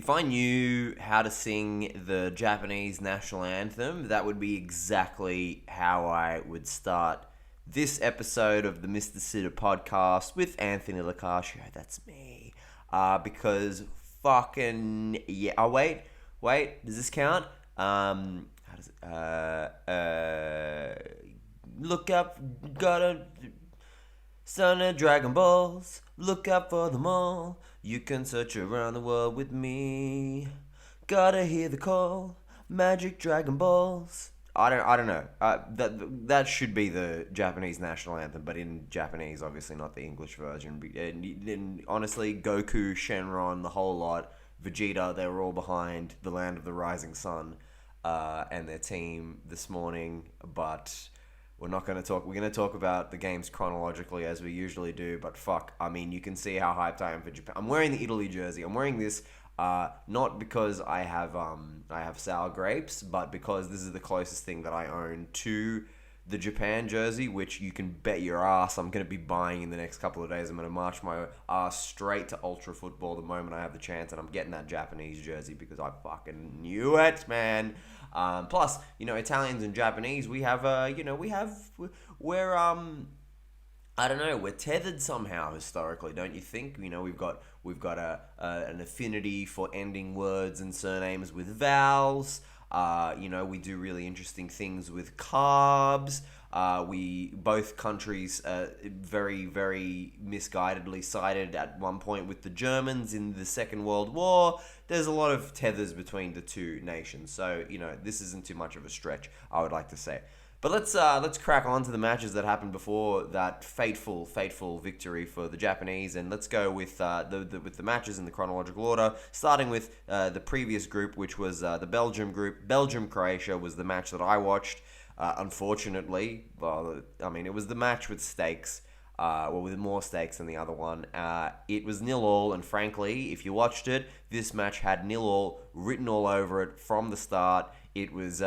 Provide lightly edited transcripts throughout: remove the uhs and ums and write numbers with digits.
If I knew how to sing the Japanese national anthem, that would be exactly how I would start this episode of the Mr. Sitter podcast with Anthony Lacascio. That's me. Because fucking yeah. Oh wait. Does this count? How does it? Look up. Gotta. Son of Dragon Balls, look out for them all. You can search around the world with me. Gotta hear the call, magic Dragon Balls. I don't know. That should be the Japanese national anthem, but in Japanese, obviously not the English version. And honestly, Goku, Shenron, the whole lot, Vegeta, they were all behind the Land of the Rising Sun and their team this morning, but we're not going to talk. We're going to talk about the games chronologically as we usually do. But fuck, I mean, you can see how hyped I am for Japan. I'm wearing the Italy jersey. I'm wearing this not because I have sour grapes, but because this is the closest thing that I own to the Japan jersey, which you can bet your ass I'm going to be buying in the next couple of days. I'm going to march my ass straight to Ultra Football the moment I have the chance, and I'm getting that Japanese jersey because I fucking knew it, man. Plus, Italians and Japanese, we're tethered somehow historically, don't you think? We've got an affinity for ending words and surnames with vowels. We do really interesting things with carbs. Both countries very, very misguidedly sided at one point with the Germans in the Second World War. There's a lot of tethers between the two nations, so this isn't too much of a stretch, I would like to say. But let's crack on to the matches that happened before that fateful victory for the Japanese, and let's go with the matches in the chronological order, starting with the previous group, which was the Belgium group. Belgium-Croatia was the match that I watched. Unfortunately, it was the match with stakes, with more stakes than the other one. It was 0-0, and frankly, if you watched it, this match had 0-0 written all over it from the start. It was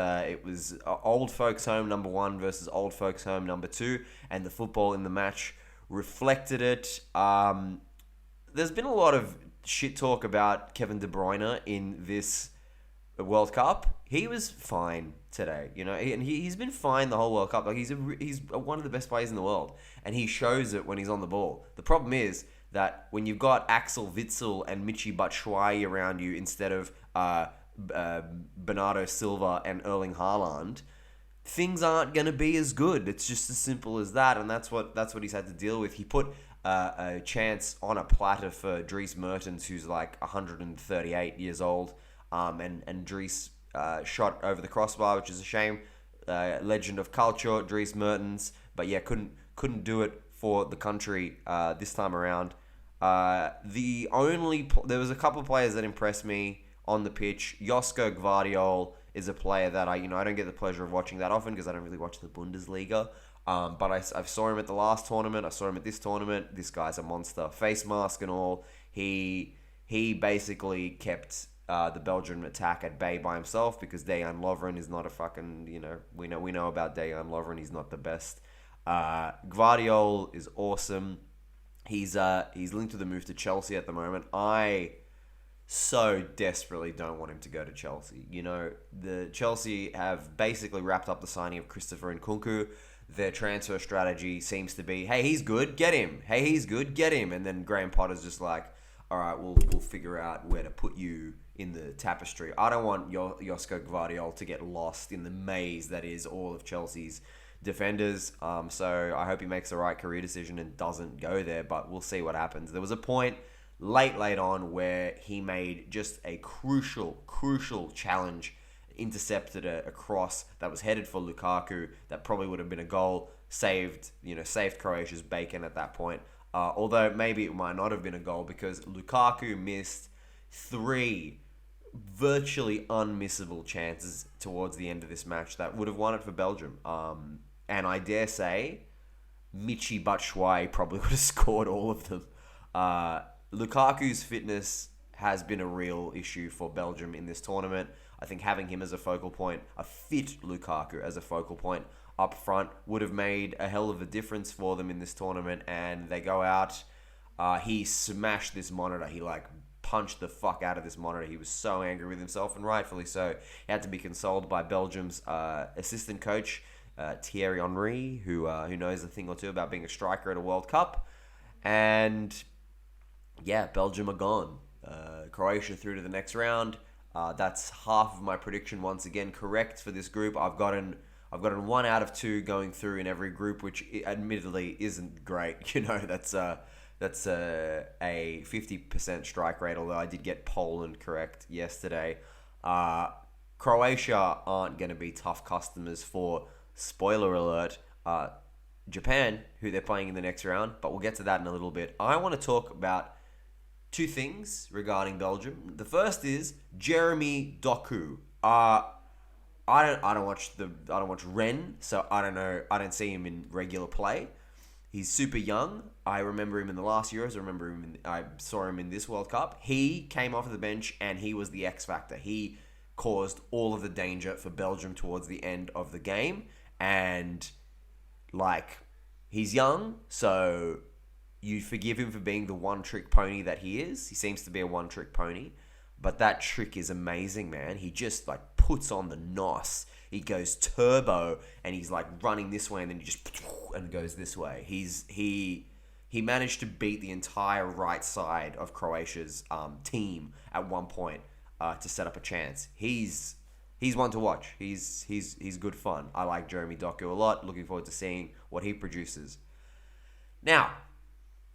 Old Folks Home number 1 versus Old Folks Home number 2, and the football in the match reflected it. There's been a lot of shit talk about Kevin De Bruyne in this World Cup. He was fine today, and he's been fine the whole World Cup. Like he's one of the best players in the world, and he shows it when he's on the ball. The problem is that when you've got Axel Witsel and Michy Batshuayi around you instead of Bernardo Silva and Erling Haaland, things aren't going to be as good. It's just as simple as that, and that's what he's had to deal with. He put a chance on a platter for Dries Mertens, who's like 138 years old, and Dries shot over the crossbar, which is a shame. Legend of culture, Dries Mertens, but yeah, couldn't do it for the country this time around. There was a couple of players that impressed me on the pitch. Josko Gvardiol is a player that I don't get the pleasure of watching that often because I don't really watch the Bundesliga. But I saw him at the last tournament. I saw him at this tournament. This guy's a monster. Face mask and all. He basically kept the Belgian attack at bay by himself because Dejan Lovren is not a fucking, we know about Dejan Lovren. He's not the best. Gvardiol is awesome. He's linked to the move to Chelsea at the moment. I so desperately don't want him to go to Chelsea. The Chelsea have basically wrapped up the signing of Christopher Nkunku. Their transfer strategy seems to be, hey, he's good, get him. Hey, he's good, get him. And then Graham Potter's just like, all right, we'll figure out where to put you in the tapestry. I don't want Josko Gvardiol to get lost in the maze that is all of Chelsea's defenders. So I hope he makes the right career decision and doesn't go there, but we'll see what happens. There was a point late on where he made just a crucial challenge, intercepted a cross that was headed for Lukaku that probably would have been a goal, saved Croatia's bacon at that point. Although maybe it might not have been a goal because Lukaku missed 3 virtually unmissable chances towards the end of this match that would have won it for Belgium. And I dare say Michy Batshuayi probably would have scored all of them. Lukaku's fitness has been a real issue for Belgium in this tournament. I think having him as a focal point, a fit Lukaku as a focal point up front would have made a hell of a difference for them in this tournament. And they go out, he smashed this monitor. He punched the fuck out of this monitor. He was so angry with himself, and rightfully so. He had to be consoled by Belgium's assistant coach, Thierry Henry, who knows a thing or two about being a striker at a World Cup. And yeah, Belgium are gone. Croatia through to the next round. That's half of my prediction once again correct for this group. I've gotten 1 out of 2 going through in every group, which admittedly isn't great. You know, that's a 50% strike rate, although I did get Poland correct yesterday. Croatia aren't going to be tough customers for, spoiler alert, Japan, who they're playing in the next round, but we'll get to that in a little bit. I want to talk about 2 things regarding Belgium. The first is Jeremy Doku. I don't watch Rennes, so I don't know. I don't see him in regular play. He's super young. I remember him in the last Euros. I saw him in this World Cup. He came off the bench and he was the X factor. He caused all of the danger for Belgium towards the end of the game. And he's young, so you forgive him for being the one-trick pony that he is. He seems to be a one-trick pony. But that trick is amazing, man. He just puts on the nos. He goes turbo and he's running this way and then he just goes this way. He managed to beat the entire right side of Croatia's team at one point to set up a chance. He's one to watch. He's good fun. I like Jeremy Doku a lot. Looking forward to seeing what he produces. Now,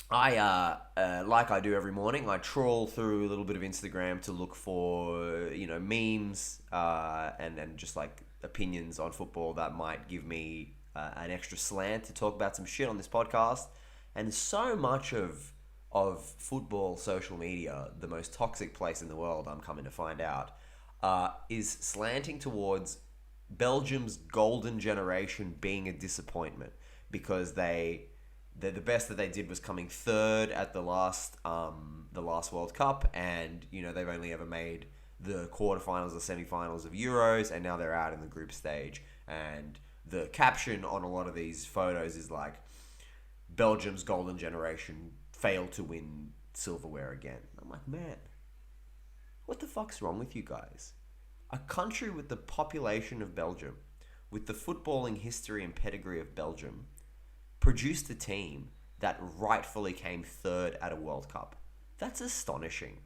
I like I do every morning, I trawl through a little bit of Instagram to look for memes and just opinions on football that might give me an extra slant to talk about some shit on this podcast. And so much of football social media, the most toxic place in the world, I'm coming to find out, is slanting towards Belgium's golden generation being a disappointment because the best that they did was coming third at the last World Cup, and they've only ever made the quarterfinals or semifinals of Euros, and now they're out in the group stage. And the caption on a lot of these photos is Belgium's golden generation failed to win silverware again. I'm like, man, what the fuck's wrong with you guys? A country with the population of Belgium, with the footballing history and pedigree of Belgium, produced a team that rightfully came third at a World Cup. That's astonishing.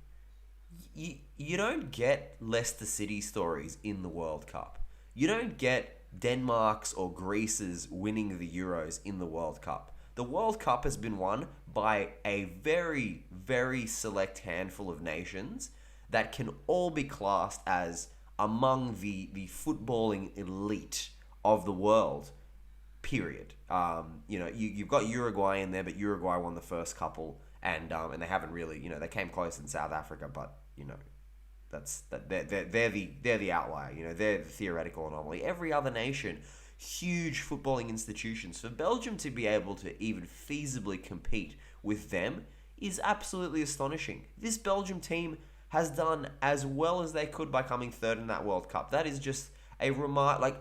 You don't get Leicester City stories in the World Cup. You don't get Denmark's or Greece's winning the Euros in the World Cup. The World Cup has been won by a very, very select handful of nations that can all be classed as among the footballing elite of the world. Period. You've got Uruguay in there, but Uruguay won the first couple, and they haven't really, they came close in South Africa, but they're the outlier. They're the theoretical anomaly. Every other nation, huge footballing institutions. For Belgium to be able to even feasibly compete with them is absolutely astonishing. This Belgium team has done as well as they could by coming third in that World Cup. That is just a remark.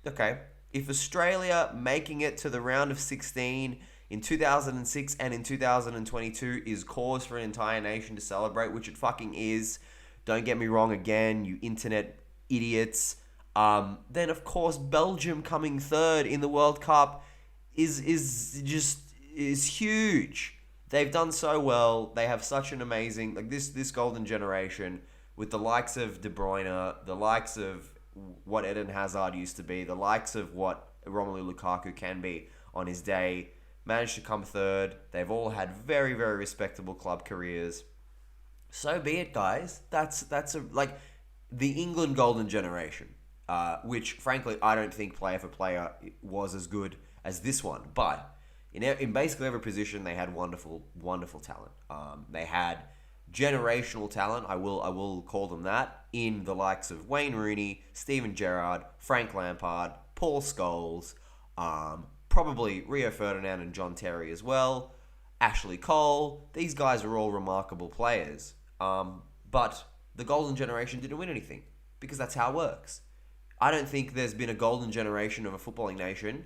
Okay. If Australia making it to the round of 16 in 2006 and in 2022 is cause for an entire nation to celebrate, which it fucking is, don't get me wrong again, you internet idiots, then of course Belgium coming third in the World Cup is huge. They've done so well. They have such an amazing, this golden generation with the likes of De Bruyne, the likes of what Eden Hazard used to be, the likes of what Romelu Lukaku can be on his day, managed to come third. They've all had very, very respectable club careers. So be it, guys. That's the England golden generation, which frankly I don't think player for player was as good as this one. But in basically every position, they had wonderful, wonderful talent. They had generational talent, I will call them that, in the likes of Wayne Rooney, Steven Gerrard, Frank Lampard, Paul Scholes, probably Rio Ferdinand and John Terry as well, Ashley Cole. These guys are all remarkable players. But the golden generation didn't win anything, because that's how it works. I don't think there's been a golden generation of a footballing nation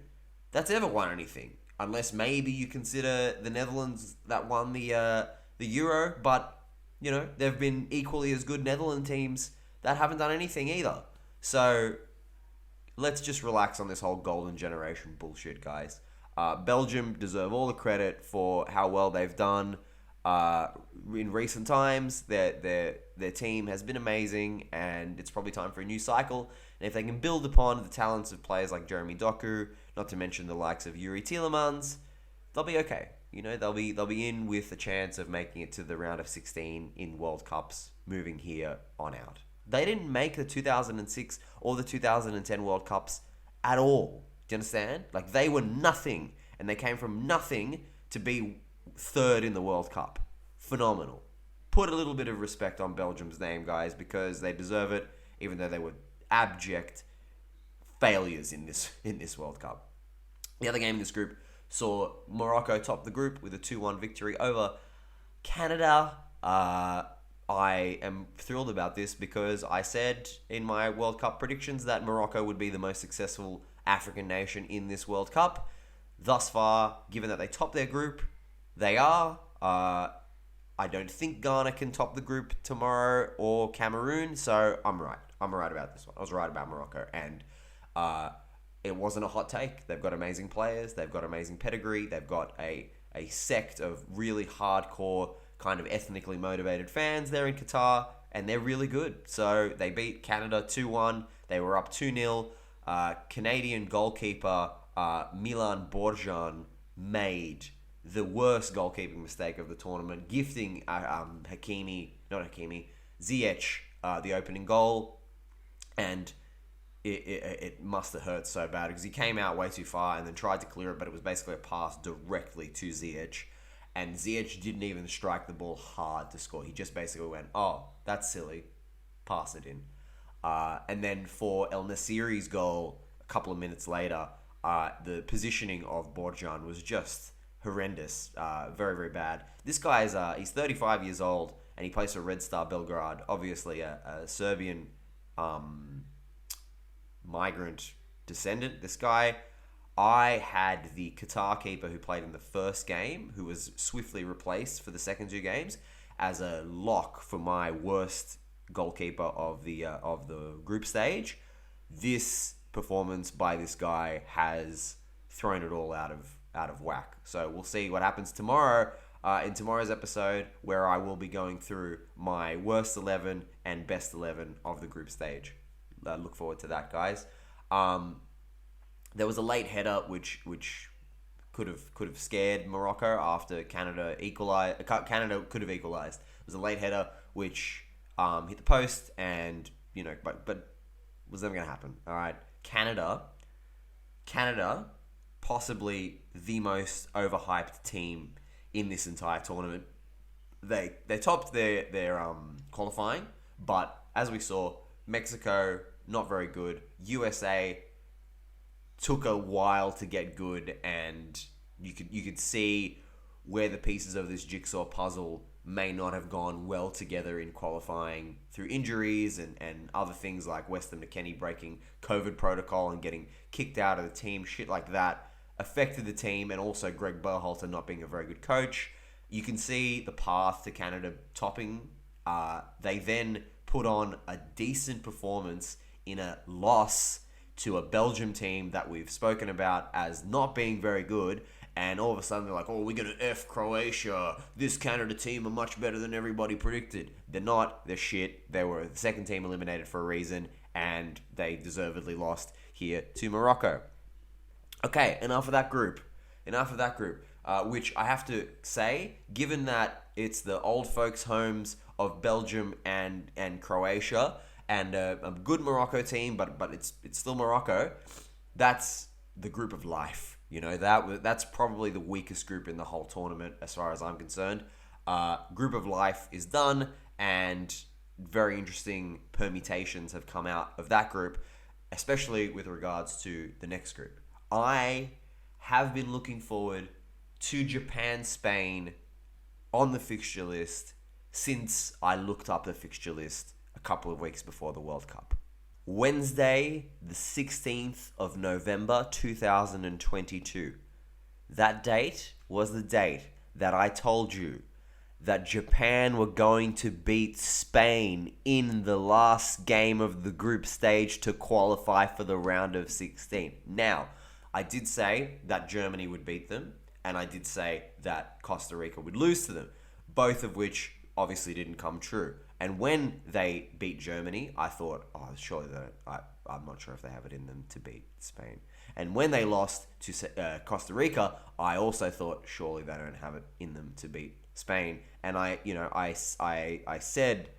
that's ever won anything, unless maybe you consider the Netherlands that won the Euro, but there have been equally as good Netherlands teams that haven't done anything either. So let's just relax on this whole golden generation bullshit, guys. Belgium deserve all the credit for how well they've done in recent times. Their team has been amazing, and it's probably time for a new cycle. And if they can build upon the talents of players like Jeremy Doku, not to mention the likes of Yuri Tielemans, they'll be okay. They'll be in with a chance of making it to the round of 16 in World Cups moving here on out. They didn't make the 2006 or the 2010 World Cups at all. Do you understand? Like, they were nothing, and they came from nothing to be third in the World Cup. Phenomenal. Put a little bit of respect on Belgium's name, guys, because they deserve it, even though they were abject failures in this World Cup. The other game in this group saw Morocco top the group with a 2-1 victory over Canada. I am thrilled about this because I said in my World Cup predictions that Morocco would be the most successful African nation in this World Cup. Thus far, given that they top their group, they are. I don't think Ghana can top the group tomorrow or Cameroon, so I'm right. I'm right about this one. I was right about Morocco, and it wasn't a hot take. They've got amazing players. They've got amazing pedigree. They've got a sect of really hardcore, kind of ethnically motivated fans there in Qatar, and they're really good. So they beat Canada 2-1. They were up 2-0. Canadian goalkeeper Milan Borjan made the worst goalkeeping mistake of the tournament, gifting Ziyech the opening goal, and it must have hurt so bad because he came out way too far and then tried to clear it, but it was basically a pass directly to Ziyech. And Ziyech didn't even strike the ball hard to score. He just basically went, oh, that's silly. Pass it in. And then for El Nassiri's goal, a couple of minutes later, the positioning of Borjan was just horrendous. Very, very bad. This guy he's 35 years old, and he plays for Red Star Belgrade. Obviously a Serbian migrant descendant. This guy... I had the Qatar keeper who played in the first game, who was swiftly replaced for the second two games, as a lock for my worst goalkeeper of the group stage. This performance by this guy has thrown it all out of whack. So we'll see what happens tomorrow in tomorrow's episode, where I will be going through my worst 11 and best 11 of the group stage. Look forward to that, guys. There was a late header which could have scared Morocco after Canada equalized. Canada could have equalized. It was a late header which hit the post, and but was never going to happen. All right, Canada, possibly the most overhyped team in this entire tournament. They topped their qualifying, but as we saw, Mexico not very good. USA took a while to get good, and you could see where the pieces of this jigsaw puzzle may not have gone well together in qualifying through injuries and other things like Weston McKennie breaking COVID protocol and getting kicked out of the team. Shit like that affected the team, and also Greg Berhalter not being a very good coach. You can see the path to Canada topping. They then put on a decent performance in a loss to a Belgium team that we've spoken about as not being very good, and all of a sudden they're like, oh, we're going to F Croatia. This Canada team are much better than everybody predicted. They're not. They're shit. They were the second team eliminated for a reason, and they deservedly lost here to Morocco. Okay, enough of that group. Which I have to say, given that it's the old folks' homes of Belgium and Croatia, and a good Morocco team, but it's still Morocco. That's the group of life. That's probably the weakest group in the whole tournament as far as I'm concerned. Group of life is done, and very interesting permutations have come out of that group, especially with regards to the next group. I have been looking forward to Japan-Spain on the fixture list since I looked up the fixture list a couple of weeks before the World Cup. Wednesday, the 16th of November 2022. That date was the date that I told you that Japan were going to beat Spain in the last game of the group stage to qualify for the round of 16. Now, I did say that Germany would beat them, and I did say that Costa Rica would lose to them, both of which obviously didn't come true. And when they beat Germany, I thought, oh, surely I'm not sure if they have it in them to beat Spain. And when they lost to Costa Rica, I also thought, surely they don't have it in them to beat Spain. And I said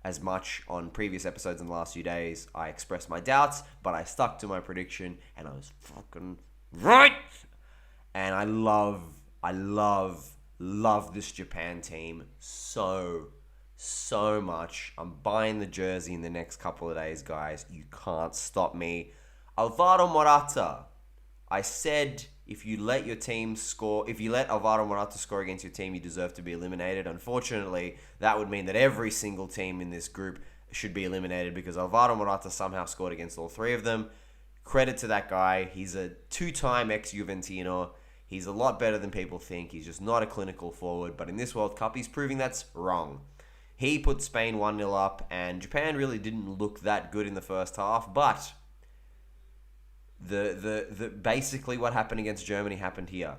as much on previous episodes in the last few days. I expressed my doubts, but I stuck to my prediction, and I was fucking right. And I love this Japan team so much. I'm buying the jersey in the next couple of days, guys. You can't stop me. Alvaro Morata. I said if you let Alvaro Morata score against your team, you deserve to be eliminated. Unfortunately, that would mean that every single team in this group should be eliminated because Alvaro Morata somehow scored against all three of them. Credit to that guy. He's a two-time ex-Juventino. He's a lot better than people think. He's just not a clinical forward. But in this World Cup, he's proving that's wrong. He put Spain 1-0 up, and Japan really didn't look that good in the first half. But the basically what happened against Germany happened here.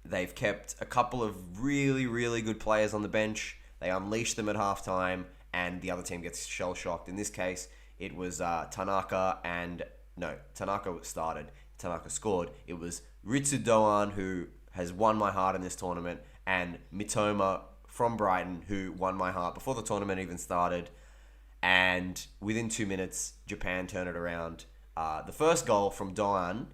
They've kept a couple of really, really good players on the bench. They unleashed them at halftime, and the other team gets shell-shocked. In this case, it was Tanaka started. Tanaka scored. It was Ritsu Doan, who has won my heart in this tournament, and Mitoma from Brighton, who won my heart before the tournament even started. And within 2 minutes, Japan turned it around. The first goal from Doan,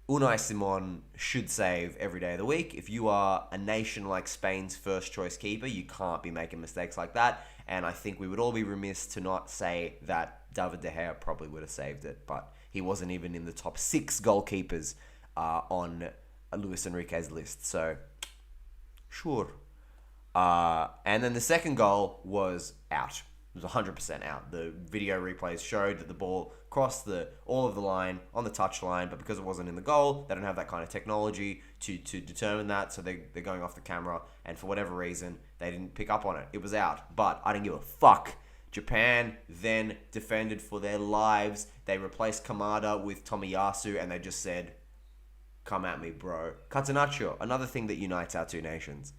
Unai Simon should save every day of the week. If you are a nation like Spain's first choice keeper, you can't be making mistakes like that. And I think we would all be remiss to not say that David De Gea probably would have saved it, but he wasn't even in the top 6 goalkeepers on Luis Enrique's list. So, sure. And then the second goal was out. It was 100% out. The video replays showed that the ball crossed all of the line on the touch line, but because it wasn't in the goal, they don't have that kind of technology to determine that, so they're going off the camera, and for whatever reason, they didn't pick up on it. It was out, but I didn't give a fuck. Japan then defended for their lives. They replaced Kamada with Tomiyasu, and they just said, come at me, bro. Catenaccio, another thing that unites our two nations.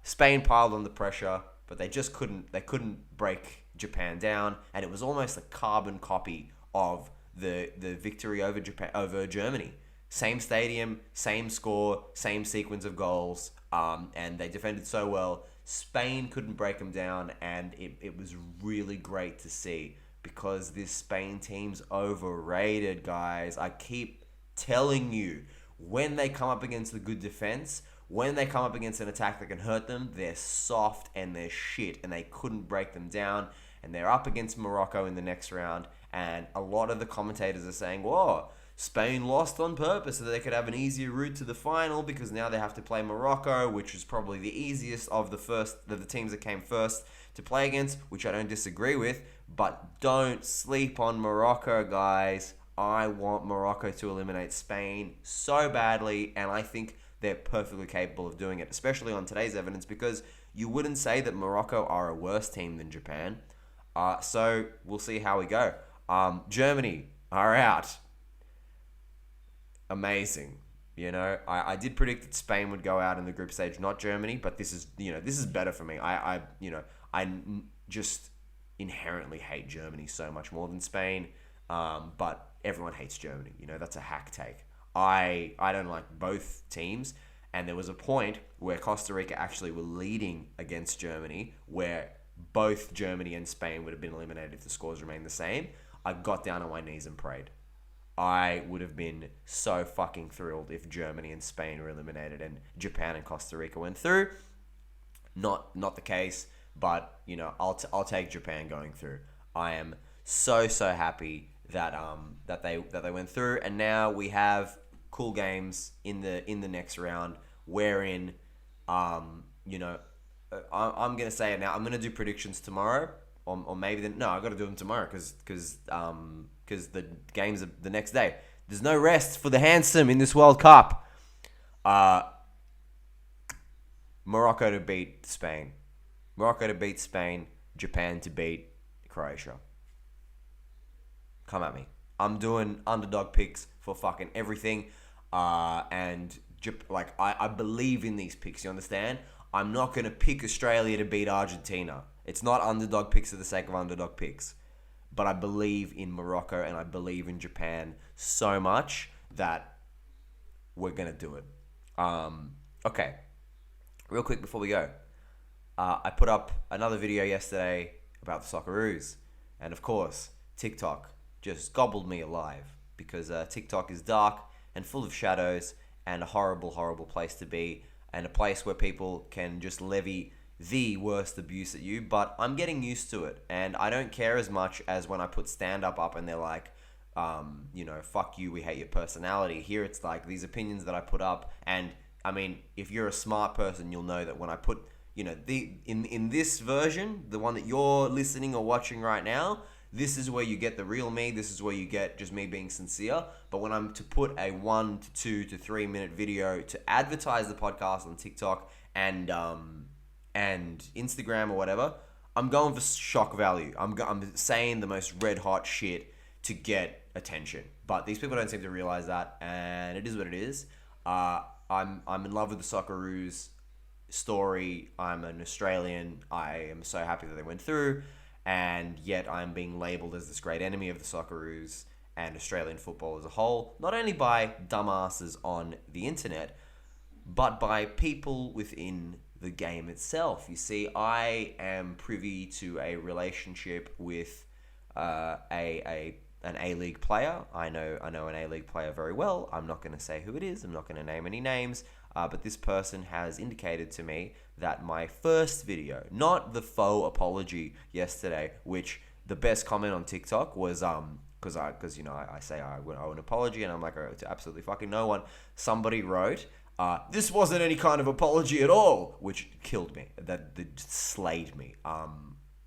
Spain piled on the pressure, but they just couldn't break Japan down, and it was almost a carbon copy of the victory over Germany. Same stadium, same score, same sequence of goals, and they defended so well. Spain couldn't break them down, and it was really great to see because this Spain team's overrated, guys. I keep telling you, when they come up against the good defense, when they come up against an attack that can hurt them, they're soft and they're shit, and they couldn't break them down. And they're up against Morocco in the next round, and a lot of the commentators are saying, whoa, Spain lost on purpose so that they could have an easier route to the final because now they have to play Morocco, which is probably the easiest of the teams that came first to play against, which I don't disagree with. But don't sleep on Morocco, guys. I want Morocco to eliminate Spain so badly, and I think they're perfectly capable of doing it, especially on today's evidence, because you wouldn't say that Morocco are a worse team than Japan. So we'll see how we go. Germany are out. Amazing. I did predict that Spain would go out in the group stage, not Germany, but this is better for me. I just inherently hate Germany so much more than Spain. But everyone hates Germany. That's a hack take. I don't like both teams, and there was a point where Costa Rica actually were leading against Germany, where both Germany and Spain would have been eliminated if the scores remained the same. I got down on my knees and prayed. I would have been so fucking thrilled if Germany and Spain were eliminated and Japan and Costa Rica went through. Not the case, but I'll take Japan going through. I am so happy that they went through, and now we have cool games in the next round wherein I'm gonna say it now. I'm gonna do predictions tomorrow, or maybe I got to do them tomorrow because the games are the next day. There's no rest for the handsome in this World Cup. Morocco to beat Spain. Morocco to beat Spain. Japan to beat Croatia. Come at me. I'm doing underdog picks for fucking everything. And like I believe in these picks, you understand? I'm not going to pick Australia to beat Argentina. It's not underdog picks for the sake of underdog picks. But I believe in Morocco and I believe in Japan so much that we're going to do it. Okay. Real quick before we go. I put up another video yesterday about the Socceroos. And of course, TikTok just gobbled me alive. Because TikTok is dark and full of shadows and a horrible, horrible place to be. And a place where people can just levy the worst abuse at you. But I'm getting used to it. And I don't care as much as when I put stand-up up and they're like, fuck you, we hate your personality. Here it's like these opinions that I put up. And, I mean, if you're a smart person, you'll know that when I put, in this version, the one that you're listening or watching right now, this is where you get the real me. This is where you get just me being sincere. But when I'm to put a 1 to 2 to 3 minute video to advertise the podcast on TikTok and Instagram or whatever, I'm going for shock value. I'm saying the most red hot shit to get attention. But these people don't seem to realize that, and it is what it is. I'm in love with the Socceroos story. I'm an Australian. I am so happy that they went through. And yet I'm being labelled as this great enemy of the Socceroos and Australian football as a whole, not only by dumbasses on the internet, but by people within the game itself. You see, I am privy to a relationship with an A-League player. I know an A-League player very well. I'm not going to say who it is. I'm not going to name any names. But this person has indicated to me that my first video, not the faux apology yesterday, which the best comment on TikTok was, because I say I owe an apology, and I'm like, to absolutely fucking no one. Somebody wrote, this wasn't any kind of apology at all, which killed me. That slayed me.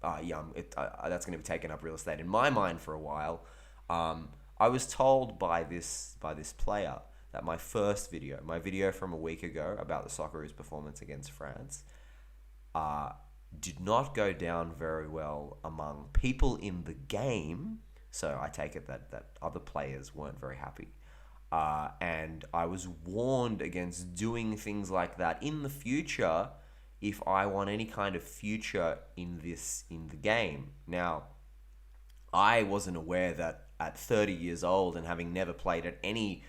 That's going to be taking up real estate in my mind for a while. I was told by this player that my first video, my video from a week ago about the Socceroos' performance against France, did not go down very well among people in the game. So I take it that other players weren't very happy. And I was warned against doing things like that in the future if I want any kind of future in the game. Now, I wasn't aware that at 30 years old and having never played at any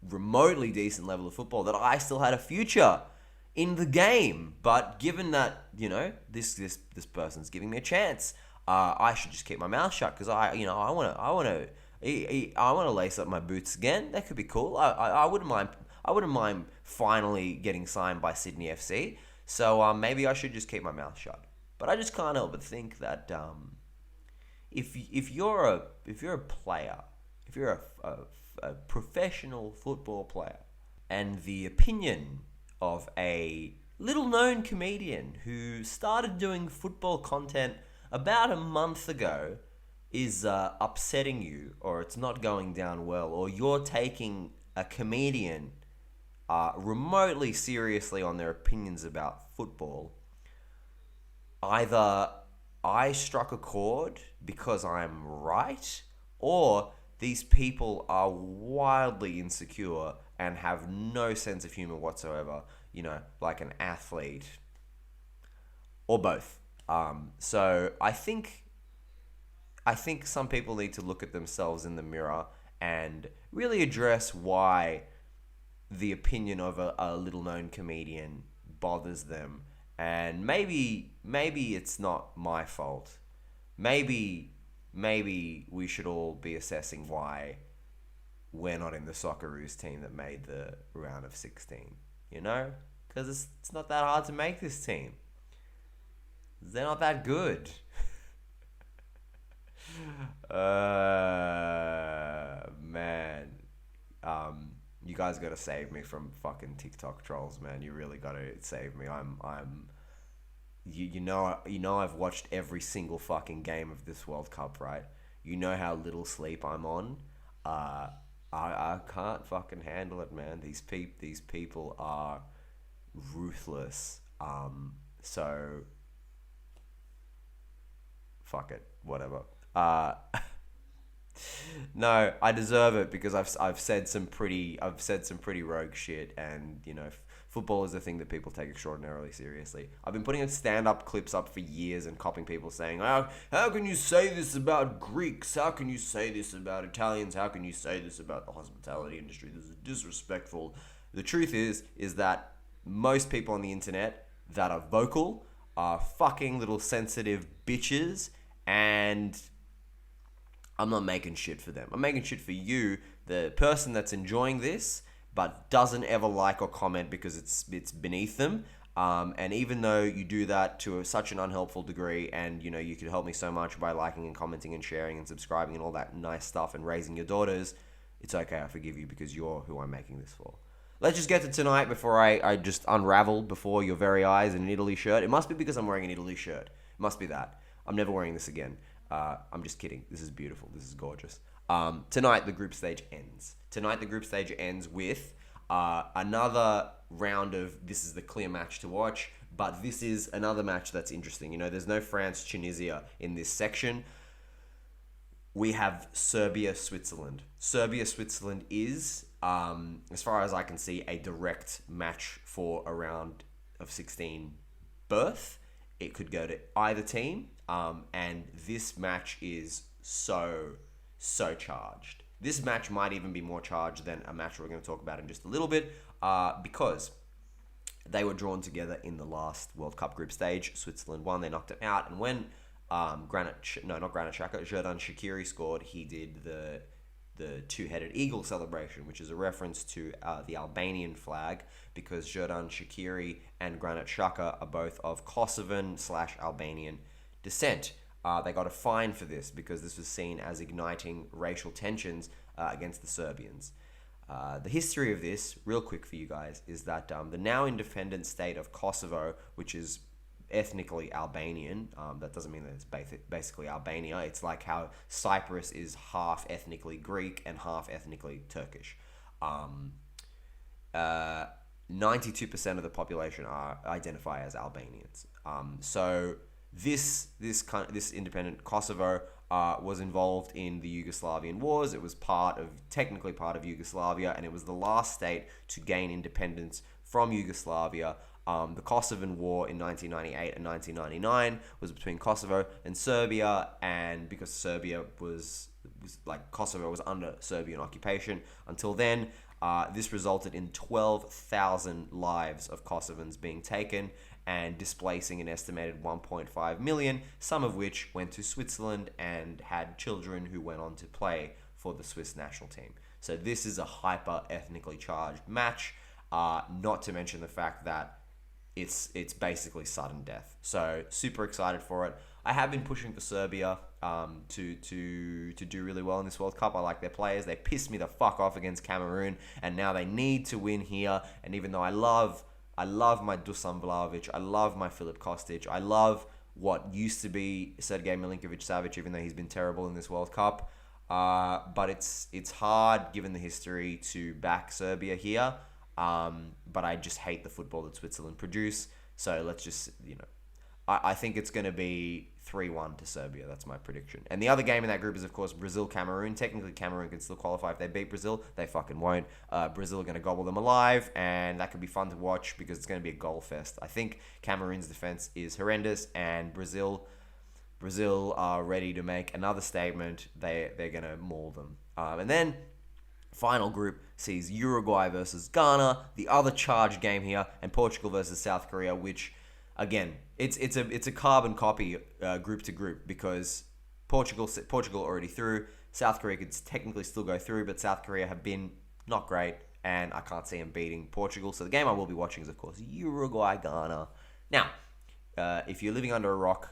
remotely decent level of football, that I still had a future in the game. But given that, this person's giving me a chance, I should just keep my mouth shut, because I want to lace up my boots again. That could be cool. I wouldn't mind finally getting signed by Sydney FC. So maybe I should just keep my mouth shut. But I just can't help but think that if you're a player, if you're a professional football player, and the opinion of a little-known comedian who started doing football content about a month ago is upsetting you, or it's not going down well, or you're taking a comedian remotely seriously on their opinions about football, either I struck a chord because I'm right, or these people are wildly insecure and have no sense of humor whatsoever, like an athlete, or both. So I think some people need to look at themselves in the mirror and really address why the opinion of a little-known comedian bothers them. And maybe it's not my fault. Maybe we should all be assessing why we're not in the Socceroos team that made the round of 16. Because it's not that hard to make this team. They're not that good. Man. You guys gotta save me from fucking TikTok trolls, man. You really gotta save me. You know I've watched every single fucking game of this World Cup, right? You know how little sleep I'm on. I can't fucking handle it, man. These people are ruthless. So fuck it, whatever. Uh, no, I deserve it because I've said some pretty rogue shit, and football is a thing that people take extraordinarily seriously. I've been putting stand-up clips up for years and copying people saying, how can you say this about Greeks? How can you say this about Italians? How can you say this about the hospitality industry? This is disrespectful. The truth is that most people on the internet that are vocal are fucking little sensitive bitches, and I'm not making shit for them. I'm making shit for you, the person that's enjoying this, but doesn't ever like or comment because it's beneath them. And even though you do that to such an unhelpful degree, and you could help me so much by liking and commenting and sharing and subscribing and all that nice stuff and raising your daughters, it's okay. I forgive you because you're who I'm making this for. Let's just get to tonight before I just unravel before your very eyes in an Italy shirt. It must be because I'm wearing an Italy shirt. It must be that. I'm never wearing this again. I'm just kidding. This is beautiful. This is gorgeous. Tonight, the group stage ends. Tonight, the group stage ends with another round of, this is the clear match to watch, but this is another match that's interesting. There's no France-Tunisia in this section. We have Serbia-Switzerland. Serbia-Switzerland is, as far as I can see, a direct match for a round of 16 berth. It could go to either team, and this match is so charged. This match might even be more charged than a match we're going to talk about in just a little bit, because they were drawn together in the last World Cup group stage. Switzerland won, they knocked it out, and when Jordan Shaqiri scored, he did the two-headed eagle celebration, which is a reference to the Albanian flag, because Jordan Shaqiri and Granit Xhaka are both of Kosovan/Albanian descent. They got a fine for this because this was seen as igniting racial tensions against the Serbians. The history of this, real quick for you guys, is that the now independent state of Kosovo, which is ethnically Albanian, that doesn't mean that it's basically Albania. It's like how Cyprus is half ethnically Greek and half ethnically Turkish. 92% of the population identify as Albanians. So this independent Kosovo was involved in the Yugoslavian wars. It was technically part of Yugoslavia, and it was the last state to gain independence from Yugoslavia. The Kosovan War in 1998 and 1999 was between Kosovo and Serbia, and because Serbia was like Kosovo was under Serbian occupation until then, this resulted in 12,000 lives of Kosovans being taken and displacing an estimated 1.5 million, some of which went to Switzerland and had children who went on to play for the Swiss national team. So this is a hyper ethnically charged match, not to mention the fact that it's basically sudden death. So super excited for it. I have been pushing for Serbia to do really well in this World Cup. I like their players. They pissed me the fuck off against Cameroon, and now they need to win here. And even though I love my Dusan Vlahovic, I love my Filip Kostic, I love what used to be Sergej Milinkovic-Savic, even though he's been terrible in this World Cup. But it's hard, given the history, to back Serbia here. But I just hate the football that Switzerland produce. So let's just, I think it's going to be 3-1 to Serbia. That's my prediction. And the other game in that group is, of course, Brazil-Cameroon. Technically, Cameroon can still qualify if they beat Brazil. They fucking won't. Brazil are going to gobble them alive, and that could be fun to watch because it's going to be a goal fest. I think Cameroon's defense is horrendous, and Brazil are ready to make another statement. They're going to maul them. And then final group sees Uruguay versus Ghana, the other charged game here, and Portugal versus South Korea, which, again, it's a carbon copy group to group, because Portugal already through. South Korea could technically still go through, but South Korea have been not great, and I can't see them beating Portugal. So the game I will be watching is, of course, Uruguay-Ghana. Now, if you're living under a rock,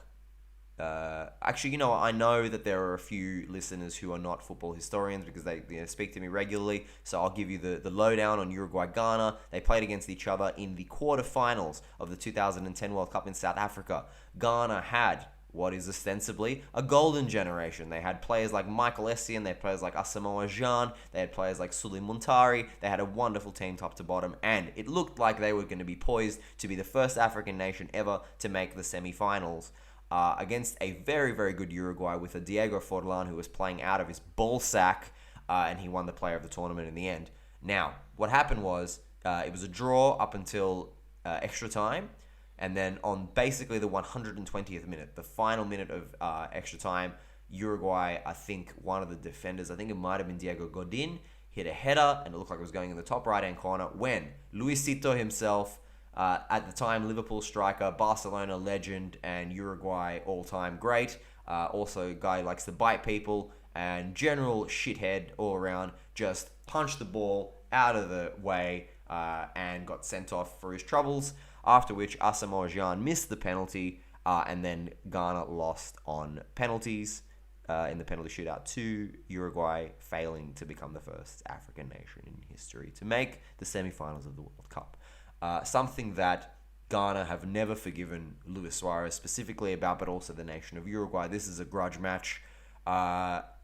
actually, I know that there are a few listeners who are not football historians because they speak to me regularly. So I'll give you the lowdown on Uruguay-Ghana. They played against each other in the quarterfinals of the 2010 World Cup in South Africa. Ghana had what is ostensibly a golden generation. They had players like Michael Essien, they had players like Asamoah Gyan, they had players like Suli Muntari. They had a wonderful team top to bottom, and it looked like they were going to be poised to be the first African nation ever to make the semi-finals against a very, very good Uruguay with a Diego Forlan who was playing out of his ball sack, and he won the player of the tournament in the end. Now, what happened was it was a draw up until extra time. And then on basically the 120th minute, the final minute of extra time, Uruguay, I think one of the defenders, I think it might have been Diego Godin, hit a header, and it looked like it was going in the top right-hand corner when Luisito himself, at the time Liverpool striker, Barcelona legend, and Uruguay all-time great, also a guy who likes to bite people, and general shithead all around, just punched the ball out of the way and got sent off for his troubles. After which Asamoah Gyan missed the penalty, and then Ghana lost on penalties in the penalty shootout to Uruguay, failing to become the first African nation in history to make the semi-finals of the World Cup. Something that Ghana have never forgiven Luis Suarez specifically about, but also the nation of Uruguay. This is a grudge match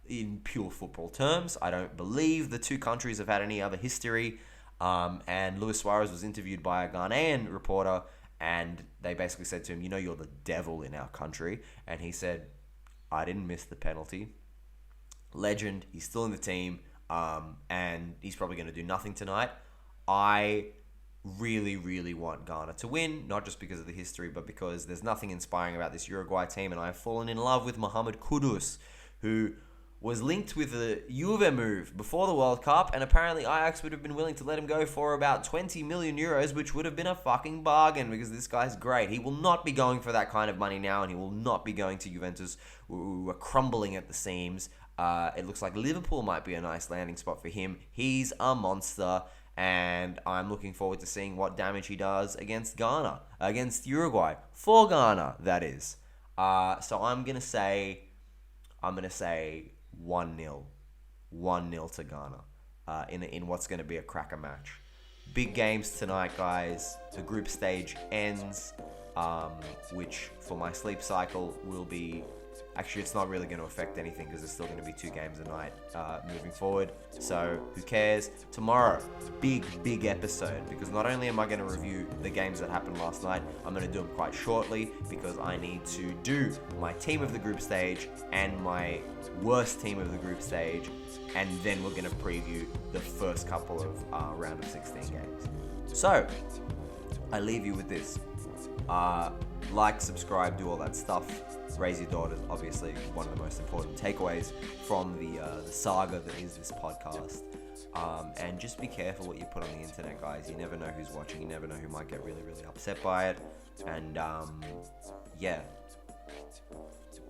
in pure football terms. I don't believe the two countries have had any other history. And Luis Suarez was interviewed by a Ghanaian reporter, and they basically said to him, you know, you're the devil in our country. And he said, I didn't miss the penalty. Legend, he's still in the team, and he's probably going to do nothing tonight. I really, really want Ghana to win, not just because of the history, but because there's nothing inspiring about this Uruguay team, and I've fallen in love with Mohamed Kudus, who was linked with the Juve move before the World Cup, and apparently Ajax would have been willing to let him go for about 20 million euros, which would have been a fucking bargain because this guy's great. He will not be going for that kind of money now, and he will not be going to Juventus, who are crumbling at the seams. It looks like Liverpool might be a nice landing spot for him. He's a monster, and I'm looking forward to seeing what damage he does against Ghana, against Uruguay, for Ghana, that is. So I'm going to say 1-0. 1-0 to Ghana in what's going to be a cracker match. Big games tonight, guys. The group stage ends, which for my sleep cycle will be... Actually, it's not really going to affect anything because there's still going to be 2 games a night moving forward. So, who cares? Tomorrow, big episode, because not only am I going to review the games that happened last night, I'm going to do them quite shortly because I need to do my team of the group stage and my worst team of the group stage, and then we're going to preview the first couple of round of 16 games. So, I leave you with this. Like, subscribe, do all that stuff. Raise your daughters, obviously one of the most important takeaways from the saga that is this podcast. And just be careful what you put on the internet, guys. You never know who's watching. You never know who might get really, really upset by it. And yeah,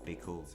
be cool.